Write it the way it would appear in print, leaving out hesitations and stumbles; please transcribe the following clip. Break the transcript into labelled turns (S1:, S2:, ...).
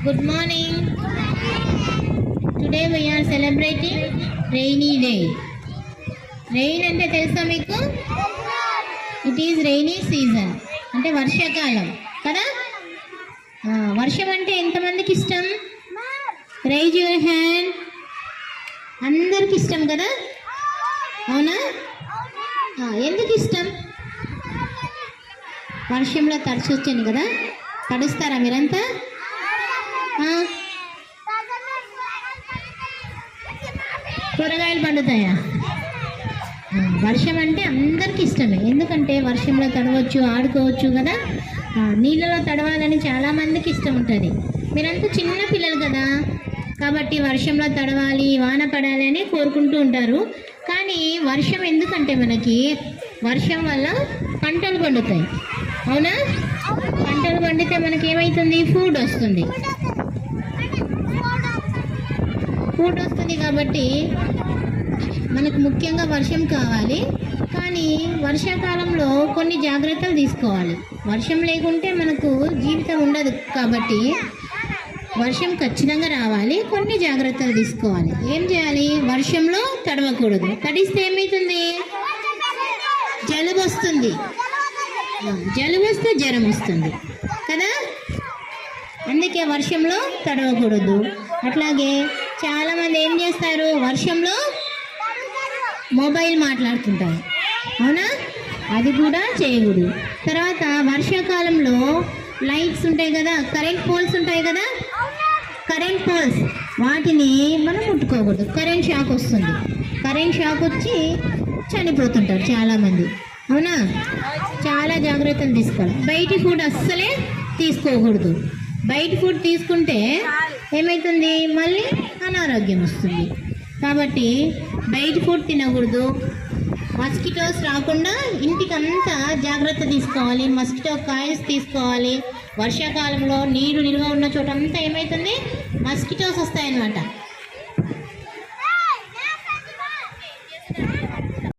S1: Good morning. Today we are celebrating rainy day. Rain అంటే తెలుసా మీకు? It is rainy season. అంటే వర్షాకాలం కదా? వర్షం అంటే ఎంతమందికి ఇష్టం? Rise your hand. అందరికి ఇష్టం కదా? అవునా? ఎందుకు ఇష్టం? వర్షంలో తడిచొచ్చాను కదా, తడుస్తారా మీరంతా? కూరగాయలు పండుతాయా? వర్షం అంటే అందరికి ఇష్టమే, ఎందుకంటే వర్షంలో తడవచ్చు, ఆడుకోవచ్చు కదా. నీళ్ళలో తడవాలని చాలామందికి ఇష్టం ఉంటుంది. మీరంతా చిన్న పిల్లలు కదా, కాబట్టి వర్షంలో తడవాలి, వాన పడాలి అని కోరుకుంటూ ఉంటారు. కానీ వర్షం ఎందుకంటే మనకి వర్షం వల్ల పంటలు పండుతాయి. అవునా? పంటలు పండితే మనకి ఏమవుతుంది? ఫుడ్ వస్తుంది కాబట్టి మనకు ముఖ్యంగా వర్షం కావాలి. కానీ వర్షాకాలంలో కొన్ని జాగ్రత్తలు తీసుకోవాలి. వర్షం లేకుంటే మనకు జీవితం ఉండదు, కాబట్టి వర్షం ఖచ్చితంగా రావాలి. కొన్ని జాగ్రత్తలు తీసుకోవాలి. ఏం చేయాలి? వర్షంలో తడవకూడదు. తడిస్తే ఏమవుతుంది? జలుబు వస్తుంది. జలుబు వస్తే జ్వరం వస్తుంది కదా. అందుకే వర్షంలో తడవకూడదు. అట్లాగే చాలామంది ఏం చేస్తారు? వర్షంలో మొబైల్ మాట్లాడుతుంటారు. అవునా? అది కూడా చేయకూడదు. తర్వాత వర్షాకాలంలో లైట్స్ ఉంటాయి కదా, కరెంట్ పోల్స్ ఉంటాయి కదా, కరెంట్ పోల్స్ వాటిని మనం ముట్టుకోకూడదు. కరెంట్ షాక్ వస్తుంది. కరెంట్ షాక్ వచ్చి చనిపోతుంటారు చాలామంది. అవునా? చాలా జాగ్రత్తలు తీసుకోవాలి. బయటి ఫుడ్ అస్సలే తీసుకోకూడదు. బయట ఫుడ్ తీసుకుంటే ఏమవుతుంది? మళ్ళీ అనారోగ్యం వస్తుంది. కాబట్టి బయట ఫుడ్ తినకూడదు. మస్కిటోస్ రాకుండా ఇంటికంతా జాగ్రత్త తీసుకోవాలి. మస్కిటో కాయిల్స్ తీసుకోవాలి. వర్షాకాలంలో నీరు నిల్వ ఉన్న చోట అంతా ఏమవుతుంది? మస్కిటోస్ వస్తాయన్నమాట.